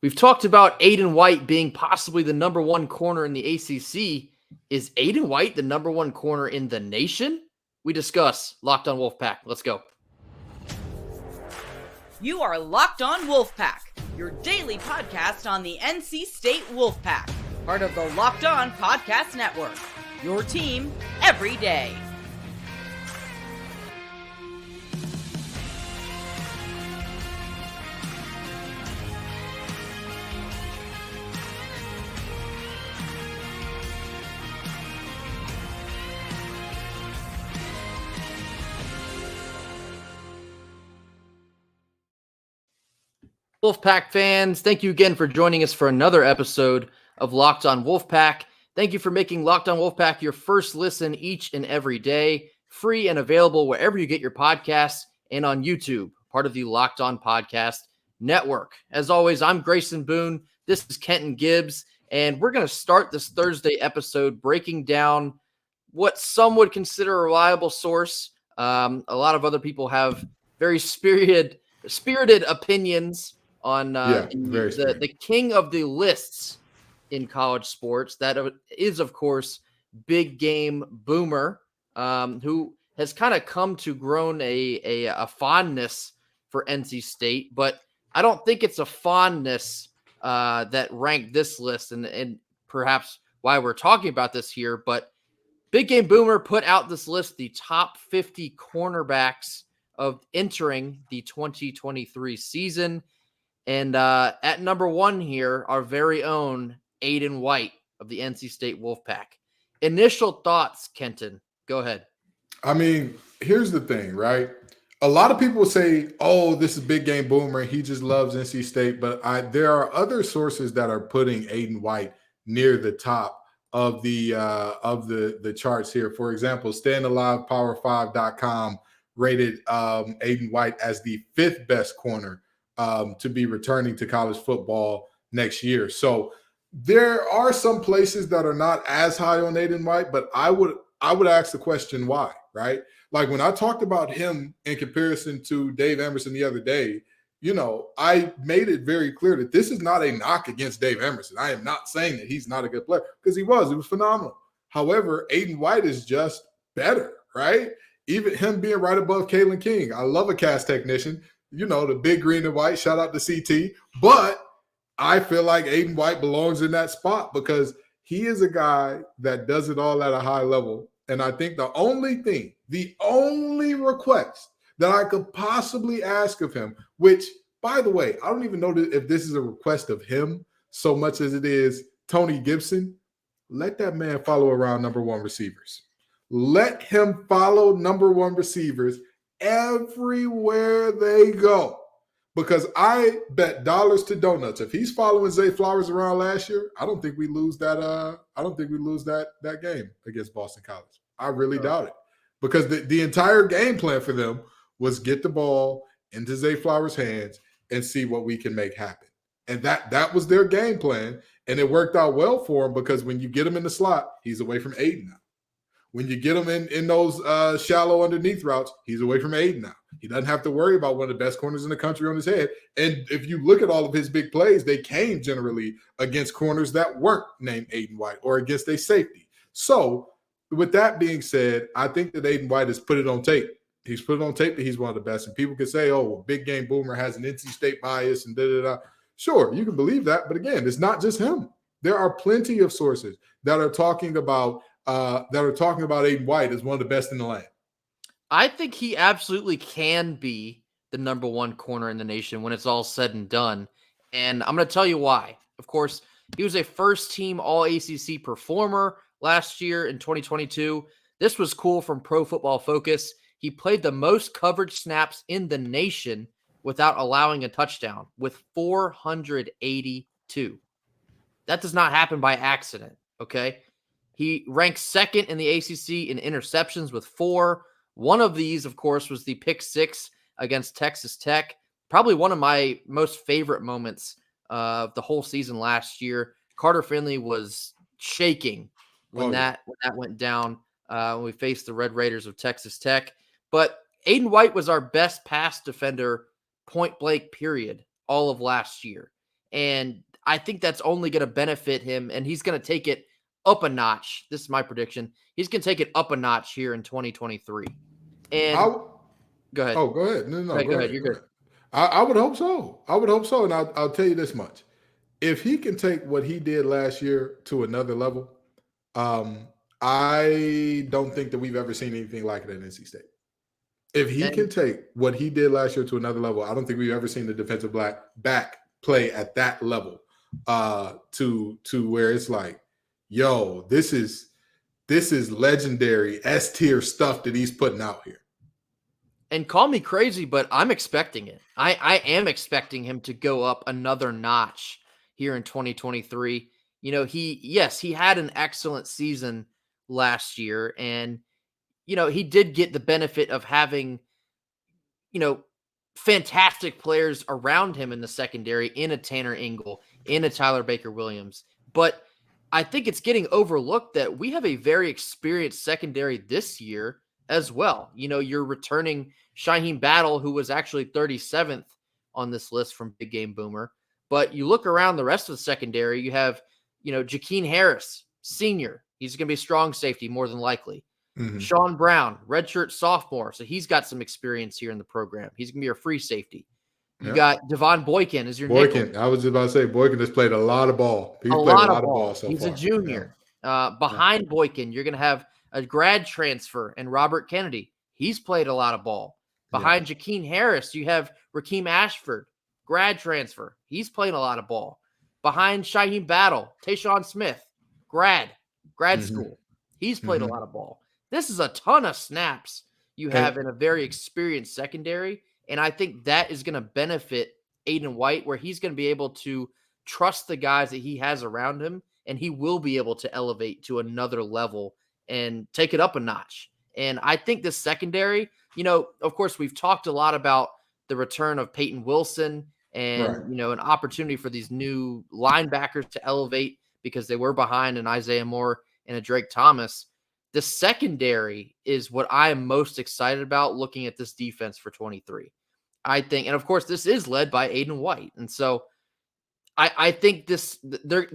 We've talked about Aydan White being possibly the number one corner in the ACC. Is Aydan White the number one corner in the nation? We discuss Locked on Wolfpack. Let's go. You are Locked on Wolfpack, your daily podcast on the NC State Wolfpack, part of the Locked On Podcast Network, your team every day. Wolfpack fans, thank you again for joining us for another episode of Locked on Wolfpack. Thank you for making Locked on Wolfpack your first listen each and every day, free and available wherever you get your podcasts and on YouTube, part of the Locked on Podcast Network. As always, I'm Grayson Boone. This is Kenton Gibbs, and we're going to start this Thursday episode breaking down what some would consider a reliable source. A lot of other people have very spirited opinions on the king of the lists in college sports. That is, of course, Big Game Boomer, who has kind of come to grown a fondness for NC State. But I don't think it's a fondness that ranked this list and perhaps why we're talking about this here. But Big Game Boomer put out this list, the top 50 cornerbacks of entering the 2023 season. And at number one here, our very own Aydan White of the NC State Wolfpack. Initial thoughts, Kenton. Go ahead. I mean, here's the thing, right? A lot of people say, oh, this is Big Game Boomer. He just loves NC State. But there are other sources that are putting Aydan White near the top of the charts here. For example, StayingAlivePower5.com rated Aydan White as the fifth best corner to be returning to college football next year. So there are some places that are not as high on Aydan White, but I would ask the question why, right? Like when I talked about him in comparison to Dave Emerson the other day, I made it very clear that this is not a knock against Dave Emerson. I am not saying that he's not a good player because he was phenomenal. However, Aydan White is just better, right? Even him being right above Kalen King. I love a cast technician, the big green and white. Shout out to CT. But I feel like Aydan White belongs in that spot because he is a guy that does it all at a high level. And I think the only request that I could possibly ask of him, which, by the way, I don't even know if this is a request of him so much as it is Tony Gibson, let that man follow around number one receivers. Let him follow number one receivers everywhere they go. Because I bet dollars to donuts. If he's following Zay Flowers around last year, I don't think we lose that. That game against Boston College. I really doubt it. Because the entire game plan for them was get the ball into Zay Flowers' hands and see what we can make happen. And that was their game plan. And it worked out well for him because when you get him in the slot, he's away from Aydan now. When you get him in those shallow underneath routes, he's away from Aydan now. He doesn't have to worry about one of the best corners in the country on his head. And if you look at all of his big plays, they came generally against corners that weren't named Aydan White or against a safety. So with that being said, I think that Aydan White has put it on tape. He's put it on tape that he's one of the best. And people can say, oh, well, Big Game Boomer has an NC State bias and da-da-da. Sure, you can believe that. But again, it's not just him. There are plenty of sources that are talking about Aydan White as one of the best in the land. I think he absolutely can be the number one corner in the nation when it's all said and done. And I'm going to tell you why. Of course, he was a first-team All-ACC performer last year in 2022. This was cool from Pro Football Focus. He played the most coverage snaps in the nation without allowing a touchdown with 482. That does not happen by accident, okay? He ranks second in the ACC in interceptions with 4. One of these, of course, was the pick 6 against Texas Tech. Probably one of my most favorite moments of the whole season last year. Carter Finley was shaking when that went down when we faced the Red Raiders of Texas Tech. But Aydan White was our best pass defender, point blank period, all of last year. And I think that's only going to benefit him, and he's going to take it up a notch. This is my prediction. He's going to take it up a notch here in 2023. And go ahead. Oh, go ahead. No, go ahead. You're good. I would hope so. And I'll tell you this much. If he can take what he did last year to another level, I don't think that we've ever seen anything like it at NC State. If he can take what he did last year to another level, I don't think we've ever seen the defensive back play at that level to where it's like, yo, this is legendary S-tier stuff that he's putting out here. And call me crazy, but I'm expecting it. I am expecting him to go up another notch here in 2023. He had an excellent season last year, and he did get the benefit of having fantastic players around him in the secondary, in a Tanner Engel, in a Tyler Baker-Williams. But I think it's getting overlooked that we have a very experienced secondary this year as well. You're returning Shaheem Battle, who was actually 37th on this list from Big Game Boomer. But you look around the rest of the secondary, you have, Jakeem Harris, senior. He's going to be a strong safety, more than likely. Mm-hmm. Sean Brown, redshirt sophomore. So he's got some experience here in the program. He's going to be a free safety. You got Devon Boykin as your nickel. I was just about to say, Boykin has played a lot of ball. He's played a lot of ball so far. He's a junior. Yeah. Behind Boykin, you're going to have a grad transfer and Robert Kennedy. He's played a lot of ball. Behind Jakeem Harris, you have Rakeem Ashford, grad transfer. He's playing a lot of ball. Behind Shaheem Battle, Tayshawn Smith, grad school. He's played a lot of ball. This is a ton of snaps you have in a very experienced secondary, and I think that is going to benefit Aydan White, where he's going to be able to trust the guys that he has around him, and he will be able to elevate to another level and take it up a notch. And I think this secondary, of course, we've talked a lot about the return of Peyton Wilson and, an opportunity for these new linebackers to elevate because they were behind an Isaiah Moore and a Drake Thomas. The secondary is what I am most excited about looking at this defense for 23. I think, and of course, this is led by Aydan White. And so I think the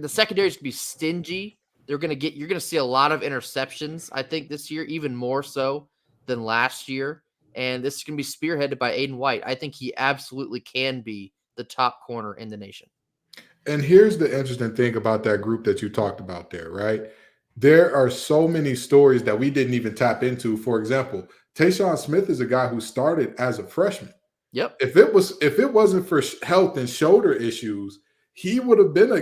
secondary is going to be stingy. You're going to see a lot of interceptions, I think, this year, even more so than last year. And this is going to be spearheaded by Aydan White. I think he absolutely can be the top corner in the nation. And here's the interesting thing about that group that you talked about there, right? There are so many stories that we didn't even tap into. For example, Tayshawn Smith is a guy who started as a freshman. Yep. If it wasn't for health and shoulder issues, he would have been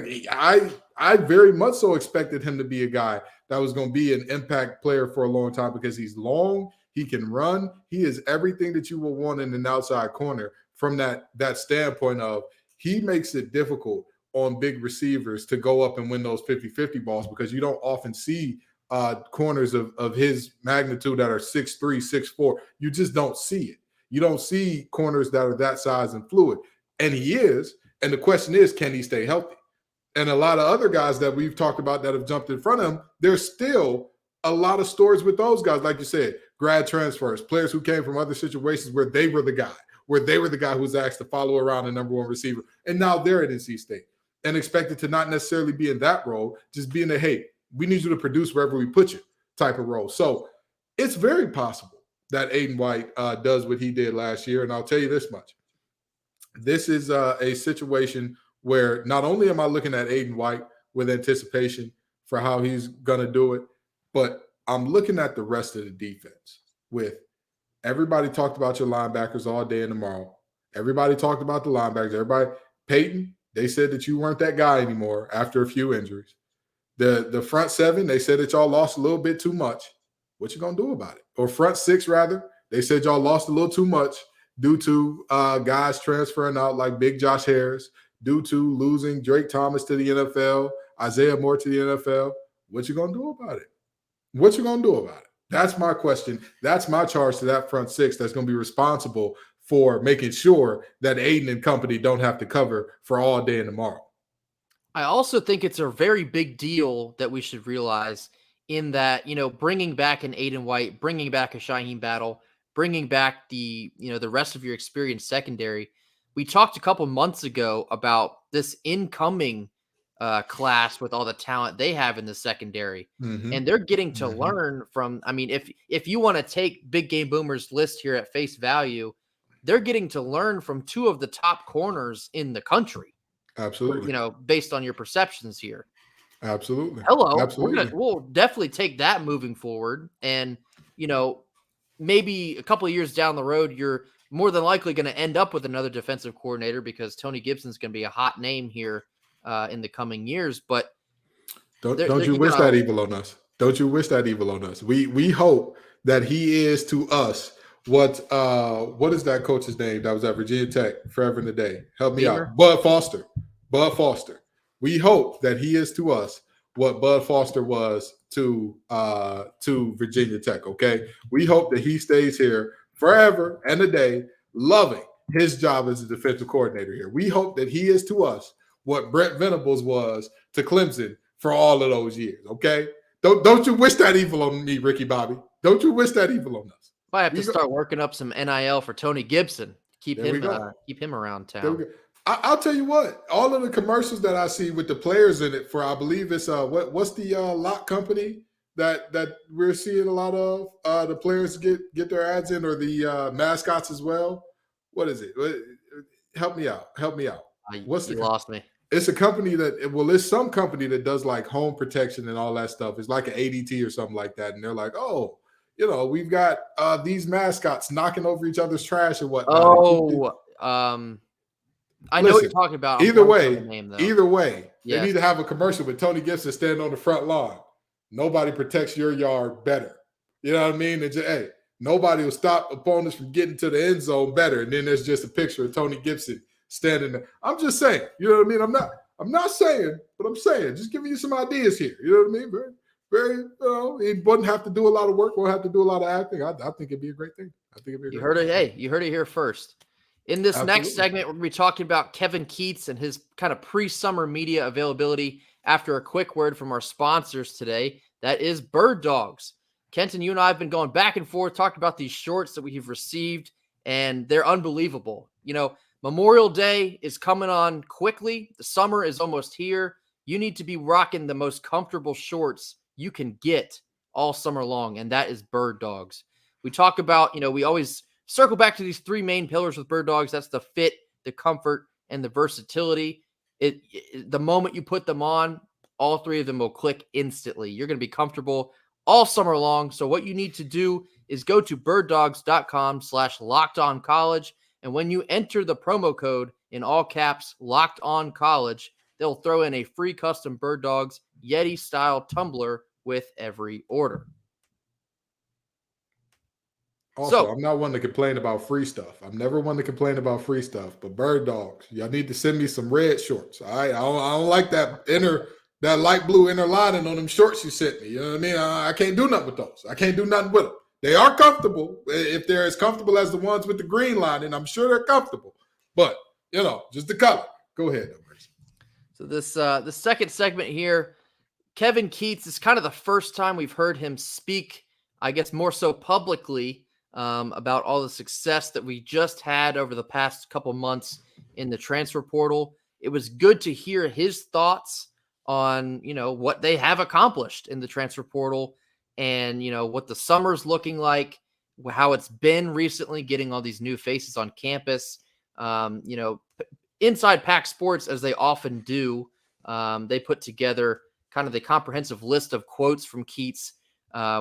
I very much so expected him to be a guy that was going to be an impact player for a long time because he's long, he can run, he is everything that you would want in an outside corner from that standpoint of he makes it difficult on big receivers to go up and win those 50-50 balls because you don't often see corners of his magnitude that are 6'3", 6'4". You just don't see it. You don't see corners that are that size and fluid. And he is. And the question is, can he stay healthy? And a lot of other guys that we've talked about that have jumped in front of him, there's still a lot of stories with those guys. Like you said, grad transfers, players who came from other situations where they were the guy who was asked to follow around the number one receiver. And now they're at NC State and expected to not necessarily be in that role, just being a, hey, we need you to produce wherever we put you type of role. So it's very possible that Aydan White does what he did last year. And I'll tell you this much. This is a situation where not only am I looking at Aydan White with anticipation for how he's going to do it, but I'm looking at the rest of the defense with everybody talked about your linebackers all day and tomorrow. Everybody talked about the linebackers. Peyton, they said that you weren't that guy anymore after a few injuries. The front seven, they said that y'all lost a little bit too much. What you going to do about it? Or front six, rather. They said y'all lost a little too much due to guys transferring out like Big Josh Harris, due to losing Drake Thomas to the NFL, Isaiah Moore to the NFL. What you going to do about it? What you going to do about it? That's my question. That's my charge to that front six that's going to be responsible for making sure that Aydan and company don't have to cover for all day and tomorrow. I also think it's a very big deal that we should realize in that, bringing back an Aydan White, bringing back a Shaheem Battle, bringing back the rest of your experienced secondary, we talked a couple months ago about this incoming class with all the talent they have in the secondary. And they're getting to learn from, I mean, if you want to take Big Game Boomer's list here at face value, they're getting to learn from two of the top corners in the country. Absolutely. Based on your perceptions here. Absolutely. Hello. Absolutely. We'll definitely take that moving forward. And, maybe a couple of years down the road, you're more than likely going to end up with another defensive coordinator because Tony Gibson's going to be a hot name here in the coming years. But don't you wish that evil on us? Don't you wish that evil on us? We hope that he is to us what is that coach's name that was at Virginia Tech forever and a day? Help me out. Bud Foster. We hope that he is to us what Bud Foster was to Virginia Tech, okay? We hope that he stays here forever and a day, loving his job as a defensive coordinator here. We hope that he is to us what Brent Venables was to Clemson for all of those years, okay? Don't you wish that evil on me, Ricky Bobby? Don't you wish that evil on us? I have to start working up some NIL for Tony Gibson. Keep him around town. I'll tell you what, all of the commercials that I see with the players in it for, I believe it's what's the lock company that we're seeing a lot of the players get their ads in, or the mascots as well. What is it? Help me out. You lost me. It's a company it's some company that does like home protection and all that stuff. It's like an ADT or something like that. And they're like, oh, we've got these mascots knocking over each other's trash and whatnot. Oh, I know what you're talking about. Either way, they need to have a commercial with Tony Gibson standing on the front lawn. Nobody protects your yard better. You know what I mean? Hey, nobody will stop opponents from getting to the end zone better. And then there's just a picture of Tony Gibson standing there. I'm just saying, you know what I mean? I'm not saying, but I'm saying, just giving you some ideas here. You know what I mean? Very, he wouldn't have to do a lot of work. Won't have to do a lot of acting. I think it'd be a great thing. You heard it here first. In this next segment, we're going to be talking about Kevin Keatts and his kind of pre-summer media availability after a quick word from our sponsors today. That is Birddogs. Kenton, you and I have been going back and forth, talking about these shorts that we've received, and they're unbelievable. Memorial Day is coming on quickly. The summer is almost here. You need to be rocking the most comfortable shorts you can get all summer long, and that is Birddogs. We talk about, we always circle back to these three main pillars with Birddogs. That's the fit, the comfort, and the versatility. The moment you put them on, all three of them will click instantly. You're going to be comfortable all summer long. So what you need to do is go to birddogs.com/lockedoncollege. And when you enter the promo code in all caps, LockedOnCollege, they'll throw in a free custom Birddogs Yeti-style tumbler with every order. Also, I'm not one to complain about free stuff. I'm never one to complain about free stuff. But Birddogs, y'all need to send me some red shorts. All right, I don't like that light blue inner lining on them shorts you sent me. You know what I mean? I can't do nothing with those. I can't do nothing with them. They are comfortable. If they're as comfortable as the ones with the green lining, I'm sure they're comfortable. But just the color. Go ahead, Bruce. So the second segment here, Kevin Keatts, is kind of the first time we've heard him speak, I guess more so publicly, about all the success that we just had over the past couple months in the transfer portal. It was good to hear his thoughts on, what they have accomplished in the transfer portal and, what the summer's looking like, how it's been recently getting all these new faces on campus. Inside Pack Sports, as they often do, they put together kind of the comprehensive list of quotes from Keatts,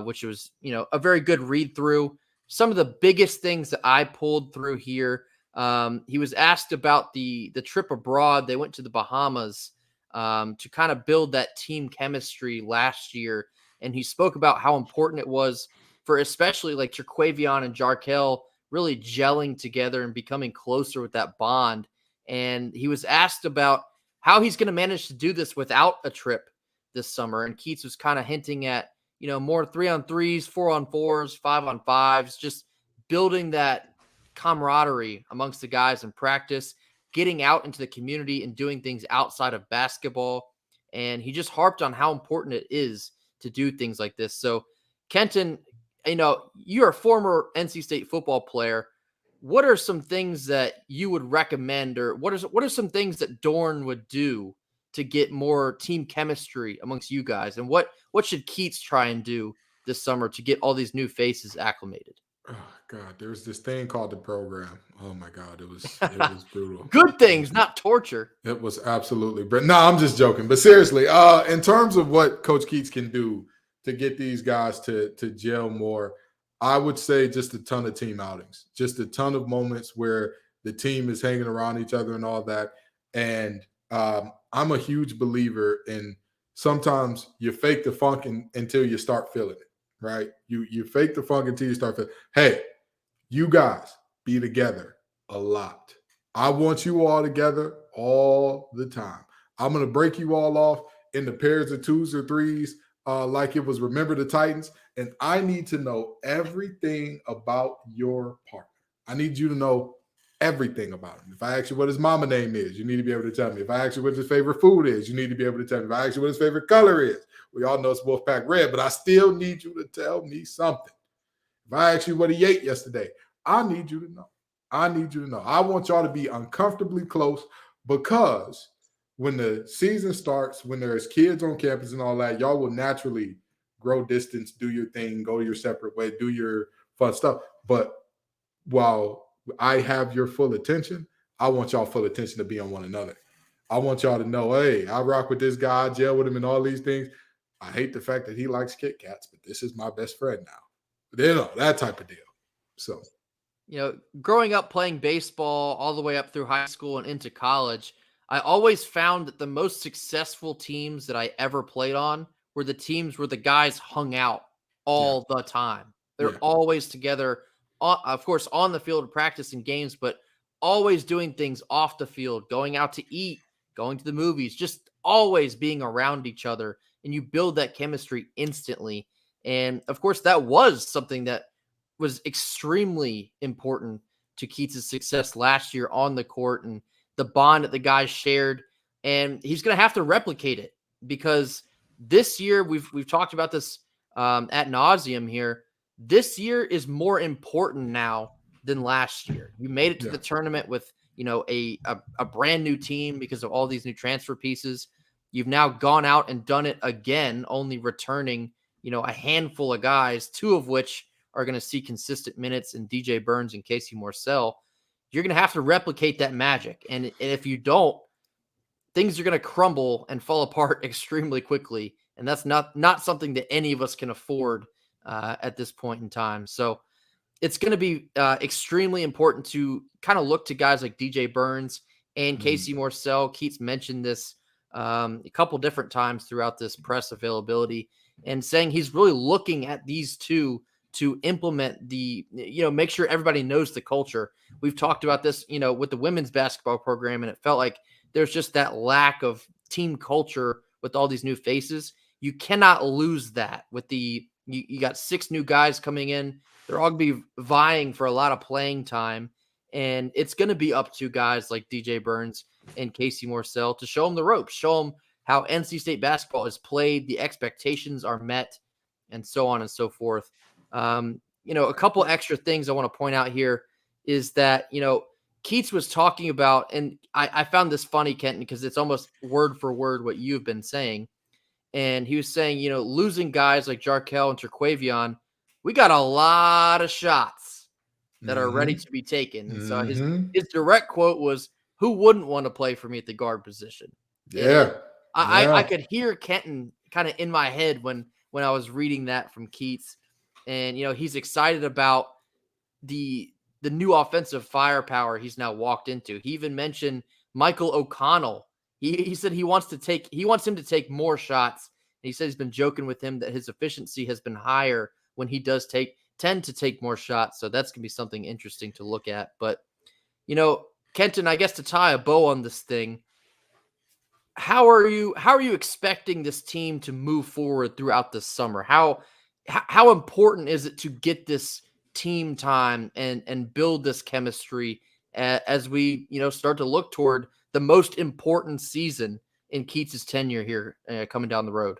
which was, a very good read through. Some of the biggest things that I pulled through here, he was asked about the trip abroad. They went to the Bahamas to kind of build that team chemistry last year. And he spoke about how important it was for especially like Jaquavion and Jarkel really gelling together and becoming closer with that bond. And he was asked about how he's going to manage to do this without a trip this summer. And Keatts was kind of hinting at, more 3-on-3s, 4-on-4s, 5-on-5s, just building that camaraderie amongst the guys in practice, getting out into the community and doing things outside of basketball. And he just harped on how important it is to do things like this. So, Kenton, you're a former NC State football player. what are some things that you would recommend, or what are some things that Dorn would do to get more team chemistry amongst you guys? And what should Keatts try and do this summer to get all these new faces acclimated? Oh God, there was this thing called the program. Oh my God, it was brutal. Good things, not torture. It was absolutely, but no, I'm just joking. But seriously, in terms of what Coach Keatts can do to get these guys to gel more, I would say just a ton of team outings, just a ton of moments where the team is hanging around each other and all that. And I'm a huge believer in sometimes you fake the funk until you start feeling it, right? You fake the funk until you start feeling. Hey, you guys be together a lot. I want you all together all the time. I'm going to break you all off into pairs of twos or threes, like it was Remember the Titans. And I need to know everything about your partner. I need you to know everything about him. If I ask you what his mama name is, you need to be able to tell me. If I ask you what his favorite food is, you need to be able to tell me. If I ask you what his favorite color is, we all know it's Wolfpack red, but I still need you to tell me something. If I ask you what he ate yesterday, I need you to know. I need you to know. I want y'all to be uncomfortably close, because when the season starts, when there's kids on campus and all that, y'all will naturally grow distance, do your thing, go your separate way, do your fun stuff. But while I have your full attention, I want y'all full attention to be on one another. I want y'all to know, hey, I rock with this guy, I gel with him and all these things. I hate the fact that he likes Kit Kats, but this is my best friend now. But, you know, that type of deal. So, Growing up playing baseball all the way up through high school and into college, I always found that the most successful teams that I ever played on were the teams where the guys hung out all the time. They're always together, of course, on the field, practicing games, but always doing things off the field, going out to eat, going to the movies, just always being around each other. And you build that chemistry instantly. And of course, that was something that was extremely important to Keatts' success last year on the court, and the bond that the guys shared. And he's going to have to replicate it, because this year we've talked about this ad nauseum here. This year is more important now than last year. You made it to the tournament with, a brand new team because of all these new transfer pieces. You've now gone out and done it again, only returning, a handful of guys, two of which are going to see consistent minutes in DJ Burns and Casey Morsell. You're going to have to replicate that magic. And if you don't, things are going to crumble and fall apart extremely quickly. And that's not something that any of us can afford at this point in time. So it's going to be extremely important to kind of look to guys like DJ Burns and Casey Morsell. Keatts mentioned this a couple different times throughout this press availability, and saying he's really looking at these two to implement the, make sure everybody knows the culture. We've talked about this, with the women's basketball program, and it felt like there's just that lack of team culture with all these new faces. You cannot lose that with you got 6 new guys coming in. They're all going to be vying for a lot of playing time. And it's going to be up to guys like DJ Burns and Casey Morsell to show them the ropes, show them how NC State basketball is played, the expectations are met, and so on and so forth. A couple extra things I want to point out here is that, Keatts was talking about, and I found this funny, Kenton, because it's almost word for word what you've been saying. And he was saying, losing guys like Jarkel and Terquavion, we got a lot of shots that are ready to be taken. And so his direct quote was, who wouldn't want to play for me at the guard position? Yeah. I could hear Kenton kind of in my head when I was reading that from Keatts. And, he's excited about the new offensive firepower he's now walked into. He even mentioned Michael O'Connell. He said he wants him to take more shots. And he said he's been joking with him that his efficiency has been higher when he does tend to take more shots. So that's going to be something interesting to look at. But, Kenton, I guess to tie a bow on this thing, how are you expecting this team to move forward throughout the summer? How important is it to get this team time and build this chemistry as we, start to look toward the most important season in Keatts' tenure here coming down the road?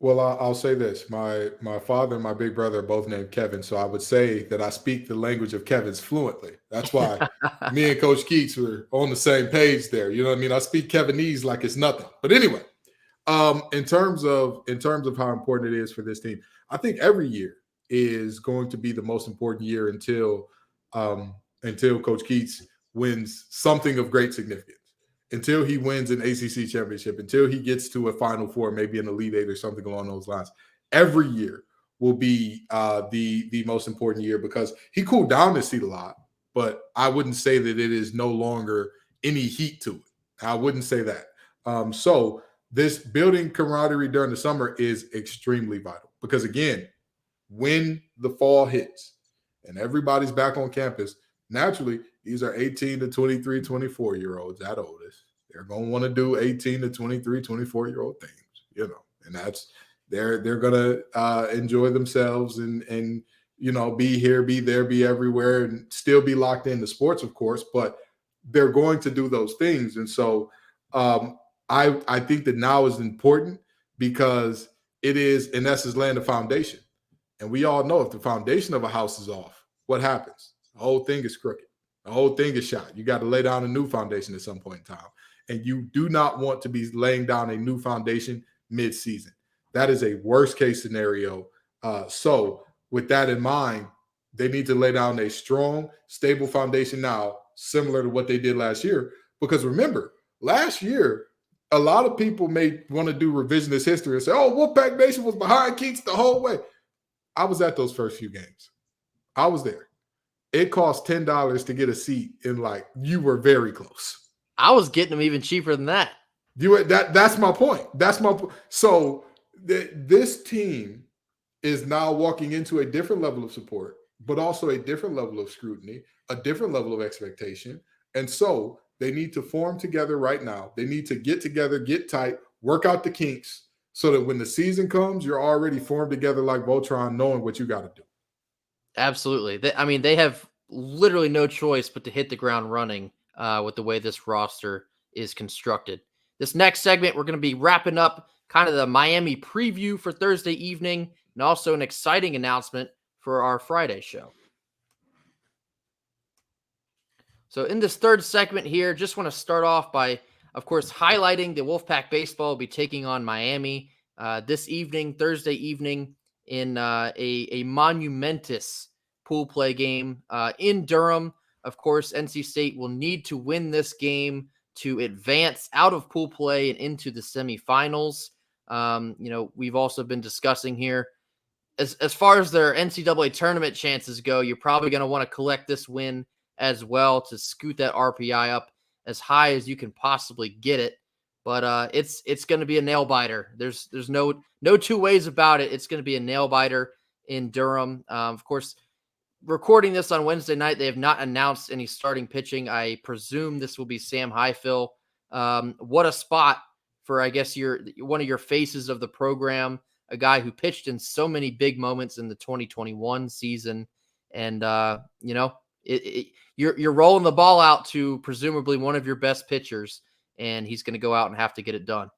Well, I'll say this. My father and my big brother are both named Kevin, so I would say that I speak the language of Kevin's fluently. That's why me and Coach Keatts were on the same page there. You know what I mean? I speak Kevinese like it's nothing. But anyway, in terms of how important it is for this team, I think every year is going to be the most important year until Coach Keatts wins something of great significance, until he wins an ACC championship, until he gets to a Final Four, maybe an Elite Eight or something along those lines. Every year will be the most important year because he cooled down this seat a lot, but I wouldn't say that it is no longer any heat to it. I wouldn't say that. So this building camaraderie during the summer is extremely vital because, again, when the fall hits and everybody's back on campus, naturally, these are 18 to 23, 24-year-olds at oldest. They're going to want to do 18 to 23, 24-year-old things, you know, and that's they're going to enjoy themselves and, you know, be here, be there, be everywhere, and still be locked into sports, of course, but they're going to do those things. And so I think that now is important because it is, in essence, laying the foundation. And we all know if the foundation of a house is off, what happens? The whole thing is crooked. The whole thing is shot. You got to lay down a new foundation at some point in time. And you do not want to be laying down a new foundation mid-season. That is a worst-case scenario. So with that in mind, they need to lay down a strong, stable foundation now, similar to what they did last year. Because remember, last year, a lot of people may want to do revisionist history and say, oh, Wolfpack Nation was behind Keatts the whole way. I was at those first few games. I was there. It cost $10 to get a seat, and you were very close. I was getting them even cheaper than that. That's my point. That's my point. So this team is now walking into a different level of support, but also a different level of scrutiny, a different level of expectation. And so they need to form together right now. They need to get together, get tight, work out the kinks so that when the season comes, you're already formed together like Voltron, knowing what you got to do. Absolutely. They have literally no choice but to hit the ground running with the way this roster is constructed. This next segment, we're going to be wrapping up kind of the Miami preview for Thursday evening and also an exciting announcement for our Friday show. So in this third segment here, just want to start off by, of course, highlighting the Wolfpack baseball will be taking on Miami this evening, Thursday evening, in a monumentous pool play game in Durham. Of course, NC State will need to win this game to advance out of pool play and into the semifinals. We've also been discussing here, as far as their NCAA tournament chances go, you're probably going to want to collect this win as well to scoot that RPI up as high as you can possibly get it. But it's going to be a nail biter. There's no two ways about it. It's going to be a nail biter in Durham. Of course, recording this on Wednesday night, they have not announced any starting pitching. I presume this will be Sam Highfill. What a spot for, I guess, one of your faces of the program, a guy who pitched in so many big moments in the 2021 season. And, you're rolling the ball out to presumably one of your best pitchers, and he's going to go out and have to get it done.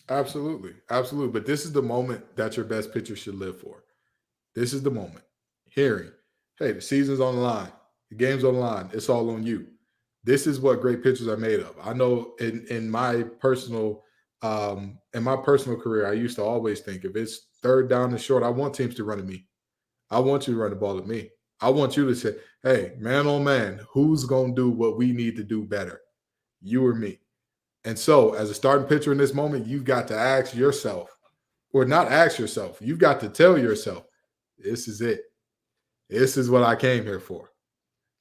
Absolutely. Absolutely. But this is the moment that your best pitcher should live for. This is the moment. Hearing, hey, the season's on the line. The game's on the line. It's all on you. This is what great pitchers are made of. I know in my personal career, I used to always think if it's third down and short, I want teams to run at me. I want you to run the ball at me. I want you to say, hey, man on man, who's going to do what we need to do better? You or me. And so as a starting pitcher in this moment, you've got to ask yourself, or not ask yourself, you've got to tell yourself, this is it. This is what I came here for.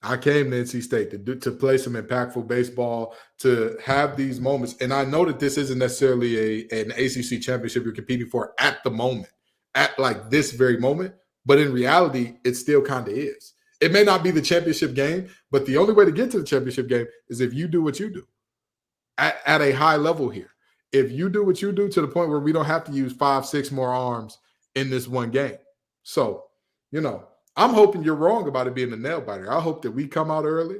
I came to NC State to play some impactful baseball, to have these moments. And I know that this isn't necessarily an ACC championship you're competing for at the moment, at this very moment. But in reality, it still kind of is. It may not be the championship game, but the only way to get to the championship game is if you do what you do at a high level here. If you do what you do to the point where we don't have to use 5-6 more arms in this one game. So, I'm hoping you're wrong about it being a nail biter. I hope that we come out early,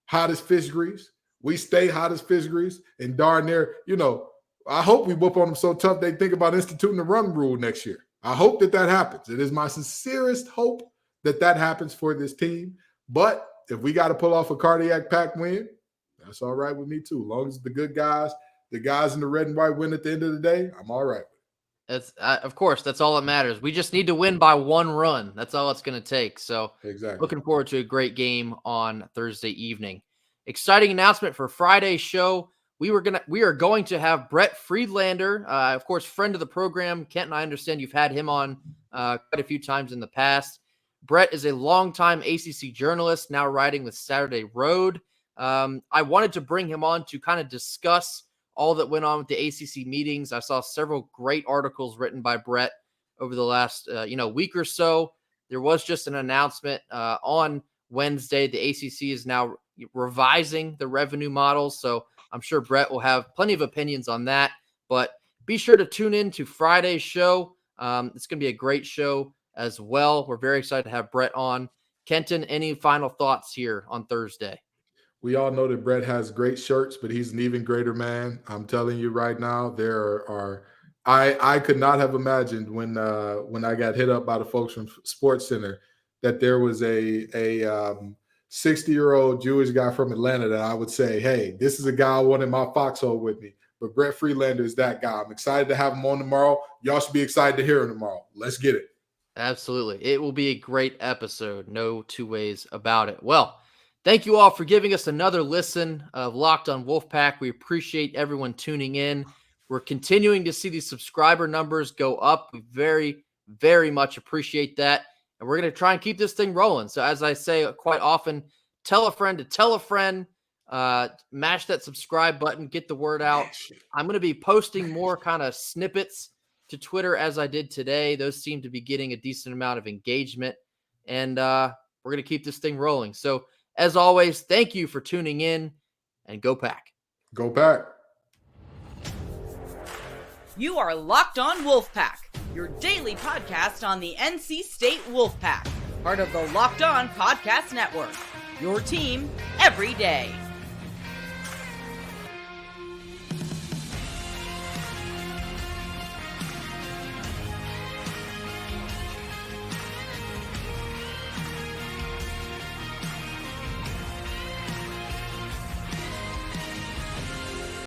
hot as fish grease. We stay hot as fish grease, and darn near, I hope we whoop on them so tough they think about instituting the run rule next year. I hope that happens. It is my sincerest hope that happens for this team. But if we got to pull off a cardiac pack win, that's all right with me too. As long as the good guys, the guys in the red and white win at the end of the day, I'm all right with it. Of course, that's all that matters. We just need to win by 1 run. That's all it's going to take. So exactly. Looking forward to a great game on Thursday evening. Exciting announcement for Friday's show. We are going to have Brett Friedlander, of course, friend of the program. Kent and I understand you've had him on quite a few times in the past. Brett is a longtime ACC journalist, now writing with Saturday Road. I wanted to bring him on to kind of discuss all that went on with the ACC meetings. I saw several great articles written by Brett over the last week or so. There was just an announcement on Wednesday. The ACC is now revising the revenue models, so I'm sure Brett will have plenty of opinions on that. But be sure to tune in to Friday's show. It's going to be a great show as well. We're very excited to have Brett on. Kenton, any final thoughts here on Thursday? We all know that Brett has great shirts, but he's an even greater man. I'm telling you right now, I could not have imagined when I got hit up by the folks from Sports Center that there was a 60-year-old Jewish guy from Atlanta that I would say, hey, this is a guy I want in my foxhole with me. But Brett Friedlander is that guy. I'm excited to have him on tomorrow. Y'all should be excited to hear him tomorrow. Let's get it. Absolutely. It will be a great episode. No two ways about it. Well, thank you all for giving us another listen of Locked on Wolfpack. We appreciate everyone tuning in. We're continuing to see these subscriber numbers go up. We very, very much appreciate that. And we're going to try and keep this thing rolling. So as I say quite often, tell a friend to tell a friend, mash that subscribe button, get the word out. I'm going to be posting more kind of snippets to Twitter as I did today. Those seem to be getting a decent amount of engagement. And we're going to keep this thing rolling. So as always, thank you for tuning in, and go Pack. Go Pack. You are Locked on Wolfpack, your daily podcast on the NC State Wolfpack, part of the Locked on Podcast Network, your team every day.